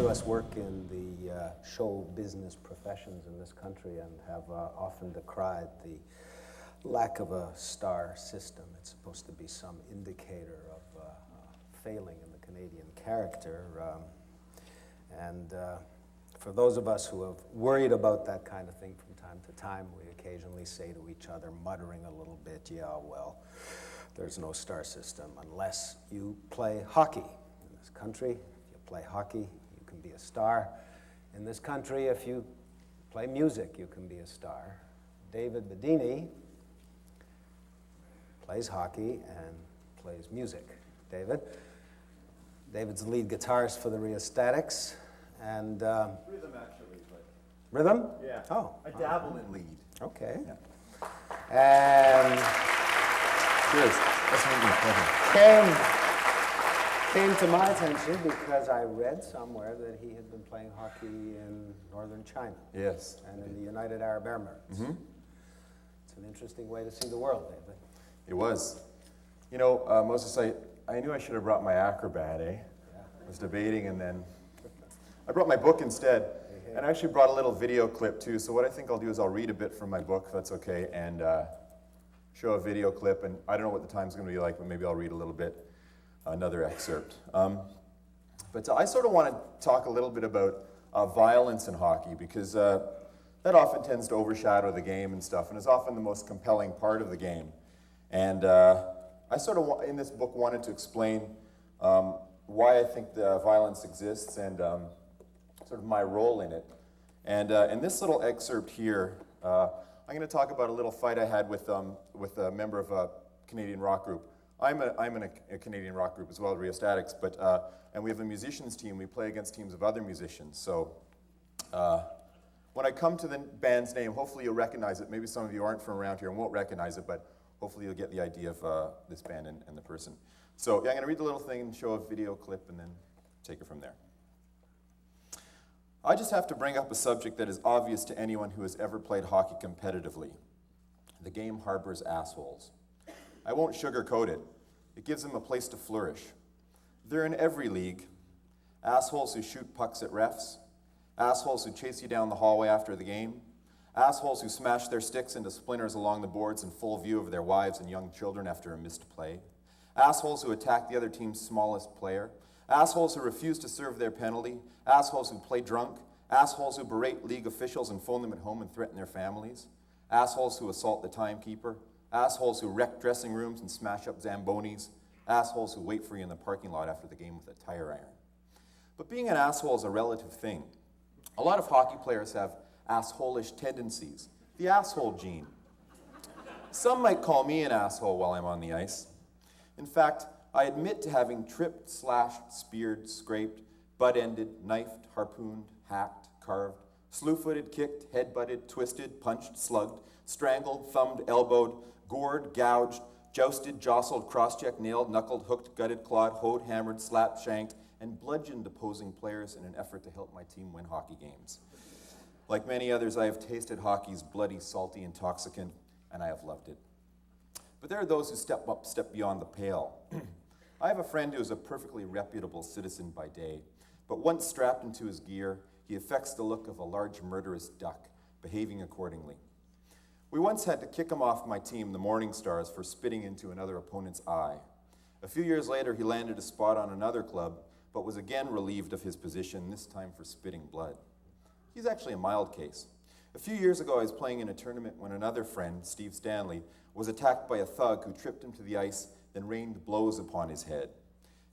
of us work in the show business professions in this country and have often decried the lack of a star system. It's supposed to be some indicator of failing in the Canadian character. And for those of us who have worried about that kind of thing from time to time, we occasionally say to each other, muttering a little bit, yeah, well, there's no star system unless you play hockey. In this country, if you play hockey, you can be a star. In this country, if you play music, you can be a star. David Bidini plays hockey and plays music. David's the lead guitarist for the Rheostatics, and rhythm actually, but rhythm? yeah. Oh, I dabble in lead. okay. Yeah. And Cheers. That's really came to my attention because I read somewhere that he had been playing hockey in northern China. Yes. And in the United Arab Emirates. Mm-hmm. It's an interesting way to see the world, David. It was. You know, Moses, I knew I should have brought my acrobat, eh? Yeah. I was debating, and then I brought my book instead. And I actually brought a little video clip, too. So what I think I'll do is I'll read a bit from my book, if that's okay, and show a video clip. And I don't know what the time's going to be like, but maybe I'll read a little bit, another excerpt. But I sort of want to talk a little bit about violence in hockey, because that often tends to overshadow the game and stuff, and is often the most compelling part of the game. And I sort of, in this book, wanted to explain why I think the violence exists and sort of my role in it. And in this little excerpt here, I'm going to talk about a little fight I had with a member of a Canadian rock group. I'm in a Canadian rock group as well, Rheostatics, but and we have a musicians team. We play against teams of other musicians. So when I come to the band's name, hopefully you'll recognize it. Maybe some of you aren't from around here and won't recognize it, but hopefully you'll get the idea of this band and the person. So yeah, I'm going to read the little thing and show a video clip and then take it from there. I just have to bring up a subject that is obvious to anyone who has ever played hockey competitively. The game harbors assholes. I won't sugarcoat it. It gives them a place to flourish. They're in every league. Assholes who shoot pucks at refs. Assholes who chase you down the hallway after the game. Assholes who smash their sticks into splinters along the boards in full view of their wives and young children after a missed play. Assholes who attack the other team's smallest player. Assholes who refuse to serve their penalty. Assholes who play drunk. Assholes who berate league officials and phone them at home and threaten their families. Assholes who assault the timekeeper. Assholes who wreck dressing rooms and smash up Zambonis. Assholes who wait for you in the parking lot after the game with a tire iron. But being an asshole is a relative thing. A lot of hockey players have asshole-ish tendencies. The asshole gene. Some might call me an asshole while I'm on the ice. In fact, I admit to having tripped, slashed, speared, scraped, butt-ended, knifed, harpooned, hacked, carved, slew-footed, kicked, head-butted, twisted, punched, slugged, strangled, thumbed, elbowed, gored, gouged, jousted, jostled, cross-checked, nailed, knuckled, hooked, gutted, clawed, hoed, hammered, slapped, shanked, and bludgeoned opposing players in an effort to help my team win hockey games. Like many others, I have tasted hockey's bloody, salty intoxicant, and I have loved it. But there are those who step beyond the pale. I have a friend who is a perfectly reputable citizen by day, but once strapped into his gear, he affects the look of a large murderous duck, behaving accordingly. We once had to kick him off my team, the Morning Stars, for spitting into another opponent's eye. A few years later, he landed a spot on another club, but was again relieved of his position, this time for spitting blood. He's actually a mild case. A few years ago, I was playing in a tournament when another friend, Steve Stanley, was attacked by a thug who tripped him to the ice, then rained blows upon his head.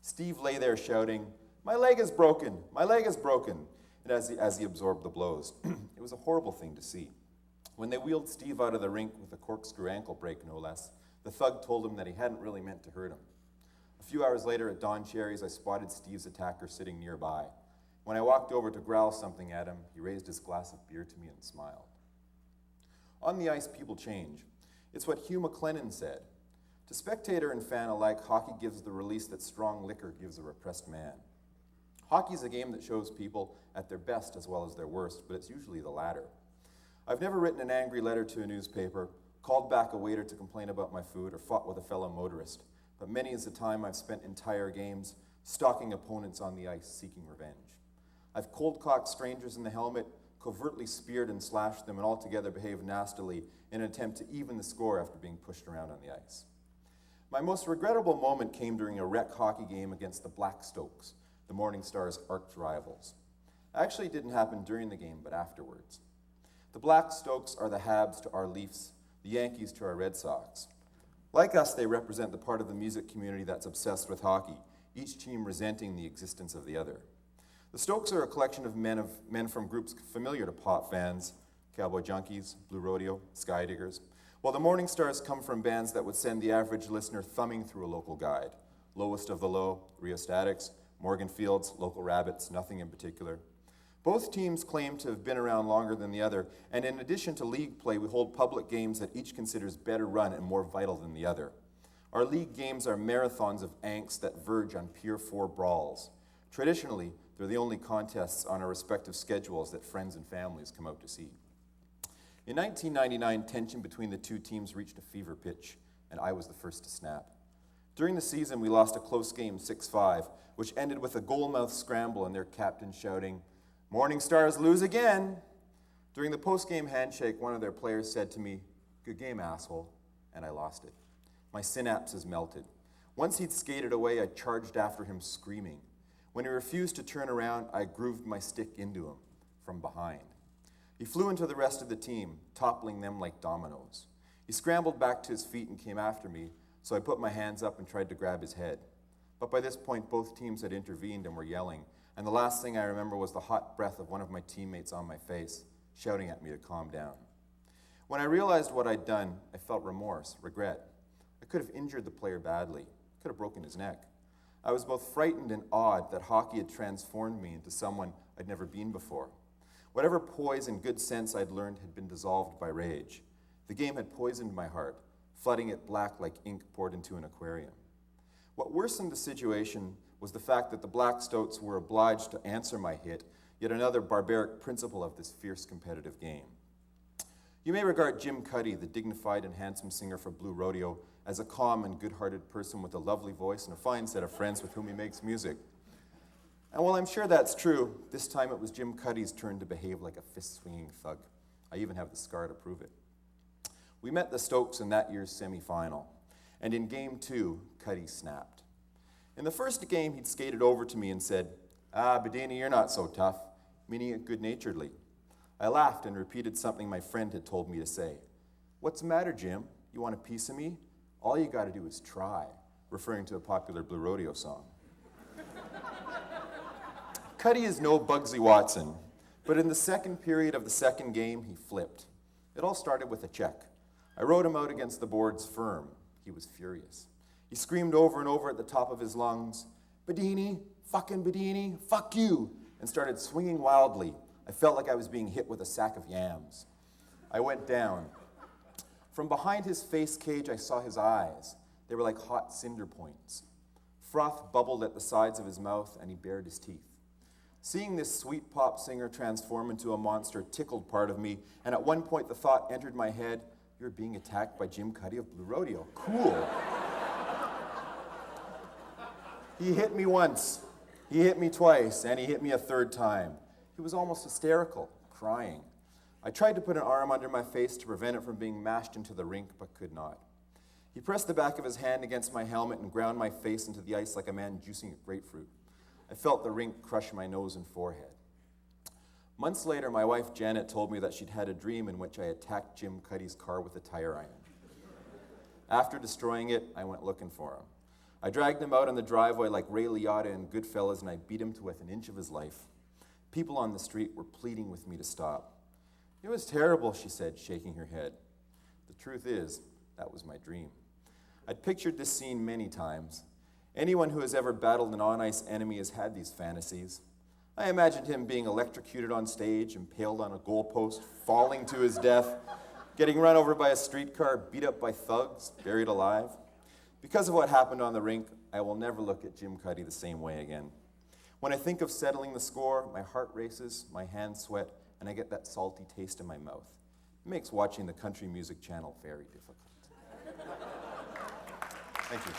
Steve lay there shouting, "My leg is broken, my leg is broken," and as he absorbed the blows. It was a horrible thing to see. When they wheeled Steve out of the rink with a corkscrew ankle break, no less, the thug told him that he hadn't really meant to hurt him. A few hours later at Don Cherry's, I spotted Steve's attacker sitting nearby. When I walked over to growl something at him, he raised his glass of beer to me and smiled. On the ice, people change. It's what Hugh McLennan said. To spectator and fan alike, hockey gives the release that strong liquor gives a repressed man. Hockey is a game that shows people at their best as well as their worst, but it's usually the latter. I've never written an angry letter to a newspaper, called back a waiter to complain about my food, or fought with a fellow motorist, but many is the time I've spent entire games stalking opponents on the ice seeking revenge. I've cold-cocked strangers in the helmet, covertly speared and slashed them, and altogether behaved nastily in an attempt to even the score after being pushed around on the ice. My most regrettable moment came during a rec hockey game against the Black Stokes, the Morning Stars' arch rivals. It actually didn't happen during the game, but afterwards. The Black Stokes are the Habs to our Leafs, the Yankees to our Red Sox. Like us, they represent the part of the music community that's obsessed with hockey, each team resenting the existence of the other. The Stokes are a collection of men from groups familiar to pop fans, Cowboy Junkies, Blue Rodeo, Sky Diggers, while the Morning Stars come from bands that would send the average listener thumbing through a local guide. Lowest of the Low, Rheostatics, Morgan Fields, Local Rabbits, nothing in particular. Both teams claim to have been around longer than the other, and in addition to league play, we hold public games that each considers better run and more vital than the other. Our league games are marathons of angst that verge on Pier 4 brawls. Traditionally, they're the only contests on our respective schedules that friends and families come out to see. In 1999, tension between the two teams reached a fever pitch, and I was the first to snap. During the season, we lost a close game 6-5, which ended with a goal-mouth scramble and their captain shouting, "Morning Stars lose again!" During the post-game handshake, one of their players said to me, "Good game, asshole," and I lost it. My synapses melted. Once he'd skated away, I charged after him screaming. When he refused to turn around, I grooved my stick into him from behind. He flew into the rest of the team, toppling them like dominoes. He scrambled back to his feet and came after me, so I put my hands up and tried to grab his head. But by this point, both teams had intervened and were yelling, and the last thing I remember was the hot breath of one of my teammates on my face, shouting at me to calm down. When I realized what I'd done, I felt remorse, regret. I could have injured the player badly, could have broken his neck. I was both frightened and awed that hockey had transformed me into someone I'd never been before. Whatever poise and good sense I'd learned had been dissolved by rage. The game had poisoned my heart, flooding it black like ink poured into an aquarium. What worsened the situation was the fact that the Black Stokes were obliged to answer my hit, yet another barbaric principle of this fierce competitive game. You may regard Jim Cuddy, the dignified and handsome singer for Blue Rodeo, as a calm and good-hearted person with a lovely voice and a fine set of friends with whom he makes music. And while I'm sure that's true, this time it was Jim Cuddy's turn to behave like a fist-swinging thug. I even have the scar to prove it. We met the Stokes in that year's semifinal, and in Game 2, Cuddy snapped. In the first game, he'd skated over to me and said, Bidini, you're not so tough, meaning it good-naturedly. I laughed and repeated something my friend had told me to say. What's the matter, Jim? You want a piece of me? All you got to do is try, referring to a popular Blue Rodeo song. Cuddy is no Bugsy Watson, but in the second period of the second game, he flipped. It all started with a check. I rode him out against the boards firm. He was furious. He screamed over and over at the top of his lungs, Bidini, fucking Bidini, fuck you, and started swinging wildly. I felt like I was being hit with a sack of yams. I went down. From behind his face cage, I saw his eyes. They were like hot cinder points. Froth bubbled at the sides of his mouth, and he bared his teeth. Seeing this sweet pop singer transform into a monster tickled part of me, and at one point the thought entered my head, you're being attacked by Jim Cuddy of Blue Rodeo. Cool. He hit me once, he hit me twice, and he hit me a third time. He was almost hysterical, crying. I tried to put an arm under my face to prevent it from being mashed into the rink, but could not. He pressed the back of his hand against my helmet and ground my face into the ice like a man juicing a grapefruit. I felt the rink crush my nose and forehead. Months later, my wife Janet told me that she'd had a dream in which I attacked Jim Cuddy's car with a tire iron. After destroying it, I went looking for him. I dragged him out on the driveway like Ray Liotta in Goodfellas, and I beat him to within an inch of his life. People on the street were pleading with me to stop. It was terrible, she said, shaking her head. The truth is, that was my dream. I'd pictured this scene many times. Anyone who has ever battled an on-ice enemy has had these fantasies. I imagined him being electrocuted on stage, impaled on a goalpost, falling to his death, getting run over by a streetcar, beat up by thugs, buried alive. Because of what happened on the rink, I will never look at Jim Cuddy the same way again. When I think of settling the score, my heart races, my hands sweat, and I get that salty taste in my mouth. It makes watching the Country Music Channel very difficult. Thank you.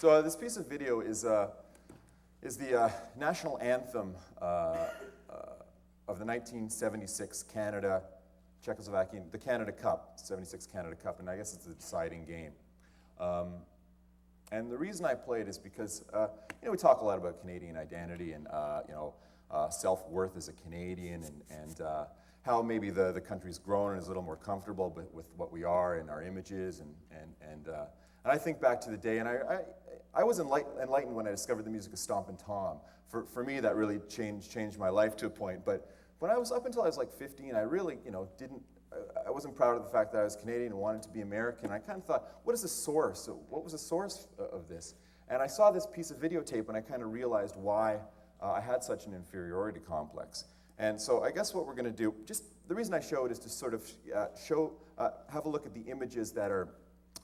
So this piece of video is the national anthem of the 1976 Czechoslovakian, the Canada Cup, 76 Canada Cup, and I guess it's a deciding game. And the reason I play it is because, we talk a lot about Canadian identity and, self-worth as a Canadian and how maybe the country's grown and is a little more comfortable with what we are and our images. And I think back to the day, and I was enlightened when I discovered the music of Stompin' Tom. For me, that really changed my life to a point. But when I was up until I was like 15, I really, I wasn't proud of the fact that I was Canadian and wanted to be American. I kind of thought, what is the source? What was the source of this? And I saw this piece of videotape and I kind of realized why I had such an inferiority complex. And so I guess what we're going to do, just the reason I show it is to sort of have a look at the images that are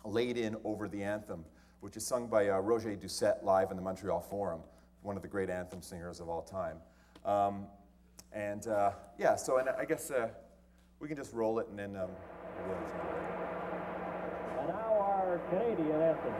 laid in over the anthem, which is sung by Roger Doucette live in the Montreal Forum, one of the great anthem singers of all time. And I guess we can just roll it and then we'll And now our Canadian anthem.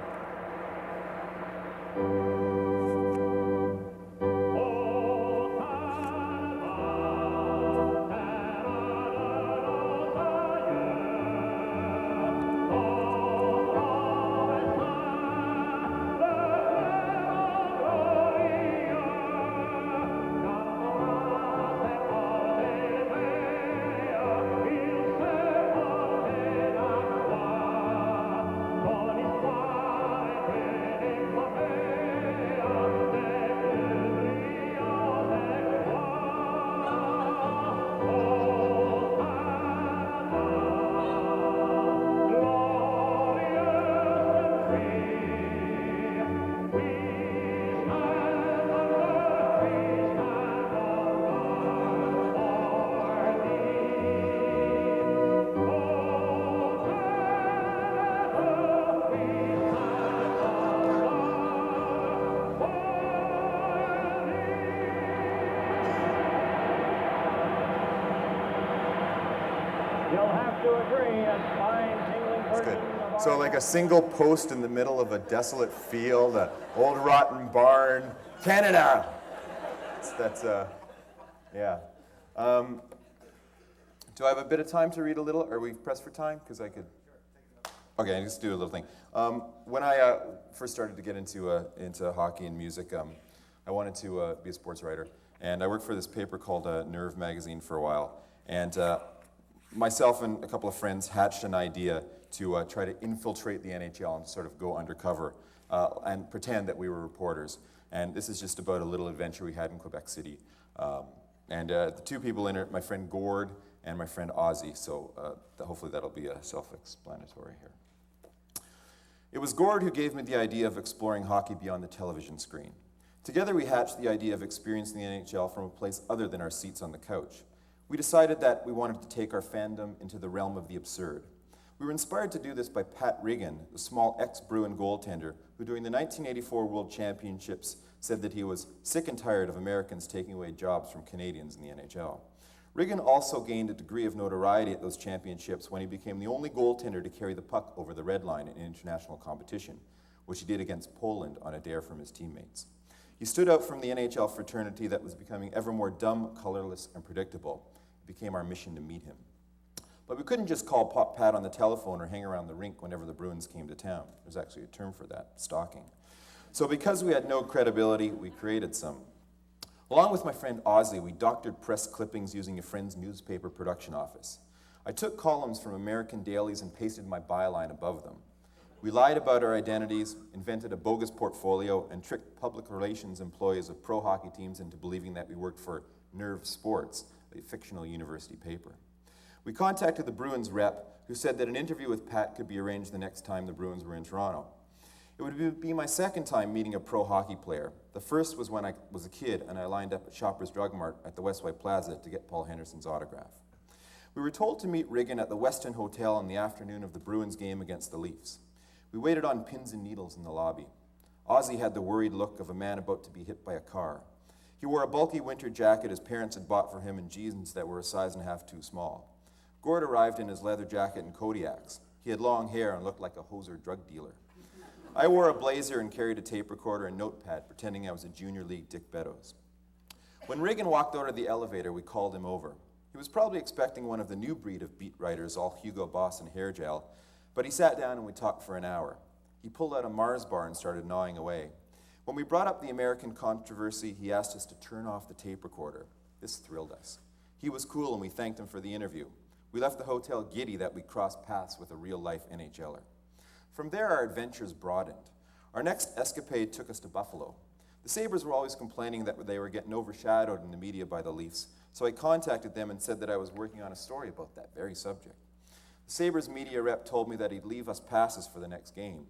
You'll have to agree, a fine, tingling version of So like a single post in the middle of a desolate field, an old rotten barn, Canada. Yeah. Do I have a bit of time to read a little? Are we pressed for time? Because I could. Okay, I'll just do a little thing. When I first started to get into hockey and music, I wanted to be a sports writer, and I worked for this paper called Nerve magazine for a while, and myself and a couple of friends hatched an idea to try to infiltrate the NHL and sort of go undercover and pretend that we were reporters. And this is just about a little adventure we had in Quebec City. The two people in it, my friend Gord and my friend Ozzy, so hopefully that'll be self-explanatory here. It was Gord who gave me the idea of exploring hockey beyond the television screen. Together we hatched the idea of experiencing the NHL from a place other than our seats on the couch. We decided that we wanted to take our fandom into the realm of the absurd. We were inspired to do this by Pat Riggin, the small ex-Bruin goaltender who during the 1984 World Championships said that he was sick and tired of Americans taking away jobs from Canadians in the NHL. Riggin also gained a degree of notoriety at those championships when he became the only goaltender to carry the puck over the red line in international competition, which he did against Poland on a dare from his teammates. He stood out from the NHL fraternity that was becoming ever more dumb, colorless, and predictable. It became our mission to meet him. But we couldn't just call Pat on the telephone or hang around the rink whenever the Bruins came to town. There's actually a term for that, stalking. So because we had no credibility, we created some. Along with my friend Ozzy, we doctored press clippings using a friend's newspaper production office. I took columns from American dailies and pasted my byline above them. We lied about our identities, invented a bogus portfolio, and tricked public relations employees of pro hockey teams into believing that we worked for Nerve Sports, a fictional university paper. We contacted the Bruins rep, who said that an interview with Pat could be arranged the next time the Bruins were in Toronto. It would be my second time meeting a pro hockey player. The first was when I was a kid and I lined up at Shoppers Drug Mart at the Westway Plaza to get Paul Henderson's autograph. We were told to meet Riggin at the Weston Hotel on the afternoon of the Bruins game against the Leafs. We waited on pins and needles in the lobby. Ozzy had the worried look of a man about to be hit by a car. He wore a bulky winter jacket his parents had bought for him and jeans that were a size and a half too small. Gord arrived in his leather jacket and Kodiaks. He had long hair and looked like a hoser drug dealer. I wore a blazer and carried a tape recorder and notepad, pretending I was a junior league Dick Beddoes. When Reagan walked out of the elevator, we called him over. He was probably expecting one of the new breed of beat writers, all Hugo Boss and hair gel, but he sat down and we talked for an hour. He pulled out a Mars bar and started gnawing away. When we brought up the American controversy, he asked us to turn off the tape recorder. This thrilled us. He was cool and we thanked him for the interview. We left the hotel giddy that we'd crossed paths with a real-life NHLer. From there, our adventures broadened. Our next escapade took us to Buffalo. The Sabres were always complaining that they were getting overshadowed in the media by the Leafs, so I contacted them and said that I was working on a story about that very subject. The Sabres media rep told me that he'd leave us passes for the next game.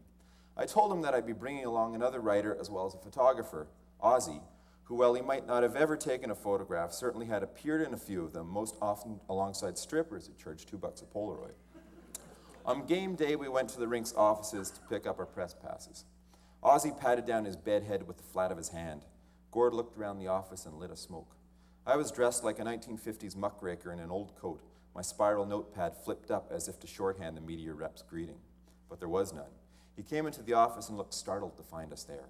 I told him that I'd be bringing along another writer as well as a photographer, Ozzy, who, while he might not have ever taken a photograph, certainly had appeared in a few of them, most often alongside strippers who charged $2 a Polaroid. On game day, we went to the rink's offices to pick up our press passes. Ozzy patted down his bed head with the flat of his hand. Gord looked around the office and lit a smoke. I was dressed like a 1950s muckraker in an old coat, my spiral notepad flipped up as if to shorthand the media rep's greeting. But there was none. He came into the office and looked startled to find us there.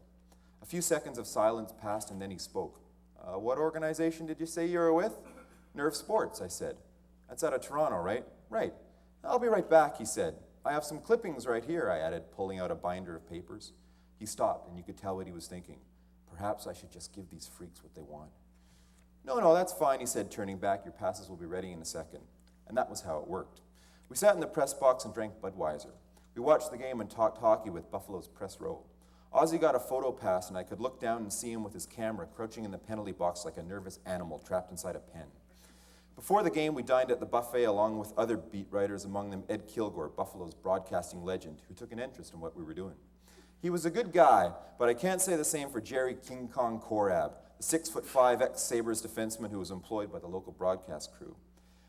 A few seconds of silence passed and then he spoke. What organization did you say you were with? Nerve Sports, I said. That's out of Toronto, right? Right. I'll be right back, he said. I have some clippings right here, I added, pulling out a binder of papers. He stopped, and you could tell what he was thinking. Perhaps I should just give these freaks what they want. No, that's fine, he said, turning back. Your passes will be ready in a second. And that was how it worked. We sat in the press box and drank Budweiser. We watched the game and talked hockey with Buffalo's press row. Ozzy got a photo pass, and I could look down and see him with his camera crouching in the penalty box like a nervous animal trapped inside a pen. Before the game, we dined at the buffet along with other beat writers, among them Ed Kilgore, Buffalo's broadcasting legend, who took an interest in what we were doing. He was a good guy, but I can't say the same for Jerry King Kong Korab, the 6'5" ex-Sabres defenseman who was employed by the local broadcast crew.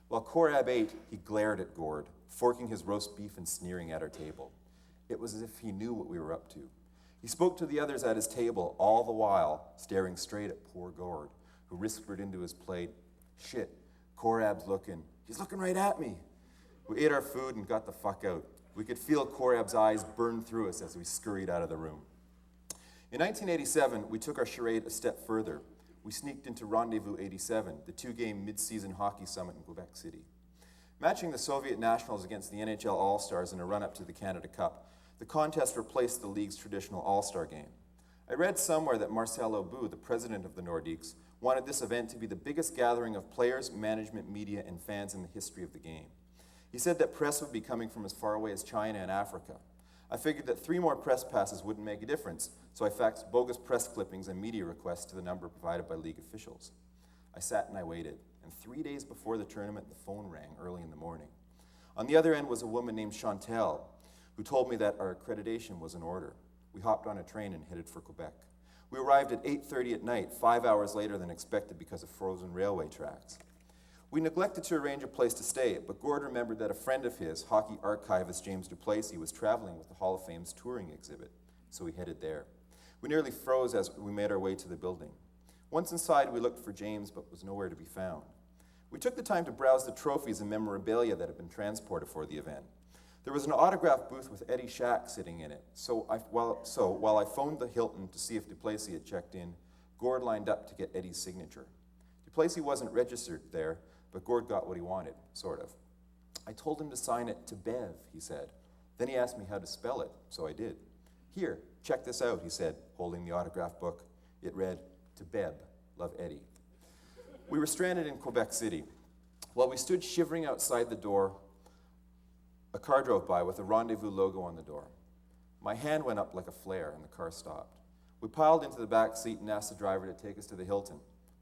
While Korab ate, he glared at Gord, forking his roast beef and sneering at our table. It was as if he knew what we were up to. He spoke to the others at his table, all the while staring straight at poor Gord, who whispered into his plate, "Shit, Korab's looking. He's looking right at me." We ate our food and got the fuck out. We could feel Korab's eyes burn through us as we scurried out of the room. In 1987, we took our charade a step further. We sneaked into Rendezvous 87, the two-game mid-season hockey summit in Quebec City. Matching the Soviet nationals against the NHL All-Stars in a run-up to the Canada Cup, the contest replaced the league's traditional All-Star game. I read somewhere that Marcel Aubu, the president of the Nordiques, wanted this event to be the biggest gathering of players, management, media, and fans in the history of the game. He said that press would be coming from as far away as China and Africa. I figured that 3 more press passes wouldn't make a difference, so I faxed bogus press clippings and media requests to the number provided by league officials. I sat and I waited, and 3 days before the tournament, the phone rang early in the morning. On the other end was a woman named Chantel, who told me that our accreditation was in order. We hopped on a train and headed for Quebec. We arrived at 8:30 at night, 5 hours later than expected because of frozen railway tracks. We neglected to arrange a place to stay, but Gord remembered that a friend of his, hockey archivist James Duplessis, was traveling with the Hall of Fame's touring exhibit, so we headed there. We nearly froze as we made our way to the building. Once inside, we looked for James, but was nowhere to be found. We took the time to browse the trophies and memorabilia that had been transported for the event. There was an autograph booth with Eddie Shack sitting in it, so while I phoned the Hilton to see if Duplessis had checked in, Gord lined up to get Eddie's signature. Duplessis wasn't registered there, but Gord got what he wanted, sort of. I told him to sign it to Bev, he said. Then he asked me how to spell it, so I did. Here, check this out, he said, holding the autograph book. It read, "To Beb, love Eddie." We were stranded in Quebec City. While we stood shivering outside the door, a car drove by with a Rendezvous logo on the door. My hand went up like a flare, and the car stopped. We piled into the back seat and asked the driver to take us to the Hilton.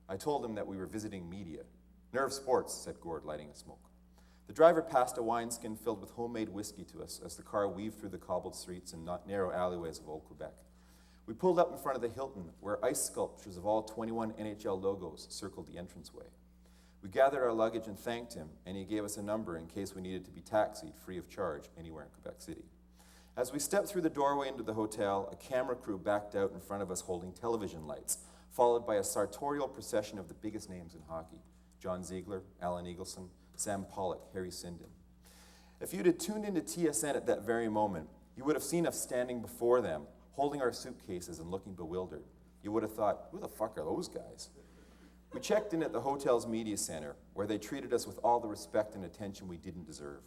I told him that we were visiting media. "Nerve Sports," said Gord, lighting a smoke. The driver passed a wineskin filled with homemade whiskey to us as the car weaved through the cobbled streets and narrow alleyways of old Quebec. We pulled up in front of the Hilton, where ice sculptures of all 21 NHL logos circled the entranceway. We gathered our luggage and thanked him, and he gave us a number in case we needed to be taxied free of charge anywhere in Quebec City. As we stepped through the doorway into the hotel, a camera crew backed out in front of us holding television lights, followed by a sartorial procession of the biggest names in hockey: John Ziegler, Alan Eagleson, Sam Pollock, Harry Sinden. If you'd had tuned into TSN at that very moment, you You would have seen us standing before them, holding our suitcases and looking bewildered. You would have thought, who the fuck are those guys? We checked in at the hotel's media center, where they treated us with all the respect and attention we didn't deserve.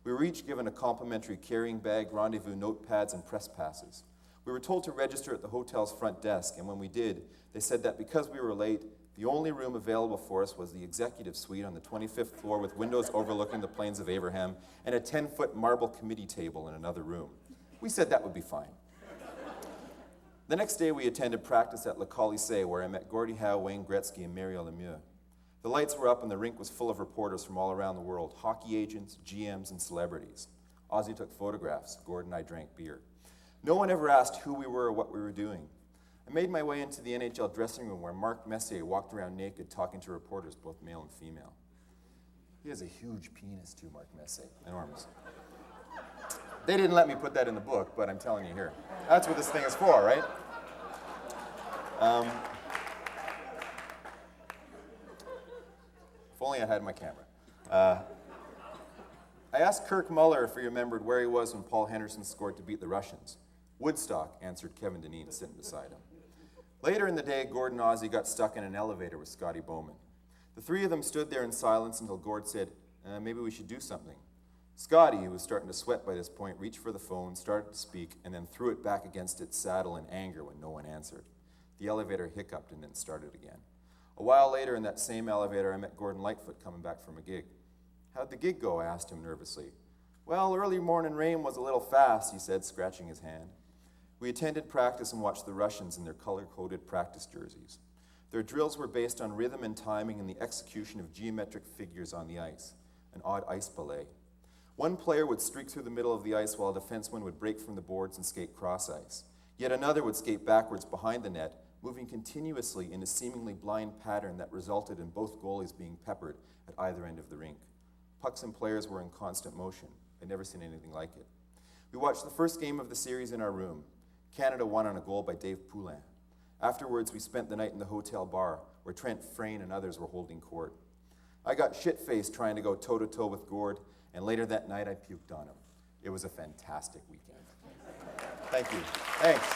We were each given a complimentary carrying bag, rendezvous notepads, and press passes. We were told to register at the hotel's front desk, and when we did, they said that because we were late, the only room available for us was the executive suite on the 25th floor with windows overlooking the plains of Abraham and a 10-foot marble committee table in another room. We said that would be fine. The next day, we attended practice at Le Colisée, where I met Gordie Howe, Wayne Gretzky, and Mario Lemieux. The lights were up and the rink was full of reporters from all around the world, hockey agents, GMs, and celebrities. Ozzy took photographs. Gord and I drank beer. No one ever asked who we were or what we were doing. I made my way into the NHL dressing room where Mark Messier walked around naked talking to reporters, both male and female. He has a huge penis too, Mark Messier. Enormous. They didn't let me put that in the book, but I'm telling you here. That's what this thing is for, right? If only I had my camera. I asked Kirk Muller if he remembered where he was when Paul Henderson scored to beat the Russians. Woodstock, answered Kevin Dineen, sitting beside him. Later in the day, Gord and Ozzy got stuck in an elevator with Scotty Bowman. The three of them stood there in silence until Gord said, maybe we should do something. Scotty, who was starting to sweat by this point, reached for the phone, started to speak, and then threw it back against its saddle in anger when no one answered. The elevator hiccuped and then started again. A while later in that same elevator, I met Gordon Lightfoot coming back from a gig. How'd the gig go? I asked him nervously. Well, early morning rain was a little fast, he said, scratching his hand. We attended practice and watched the Russians in their color-coded practice jerseys. Their drills were based on rhythm and timing and the execution of geometric figures on the ice, an odd ice ballet. One player would streak through the middle of the ice while a defenseman would break from the boards and skate cross ice. Yet another would skate backwards behind the net, moving continuously in a seemingly blind pattern that resulted in both goalies being peppered at either end of the rink. Pucks and players were in constant motion. I'd never seen anything like it. We watched the first game of the series in our room. Canada won on a goal by Dave Poulin. Afterwards, we spent the night in the hotel bar, where Trent Frayne and others were holding court. I got shit-faced trying to go toe-to-toe with Gord, and later that night I puked on him. It was a fantastic weekend. Thank you. Thanks.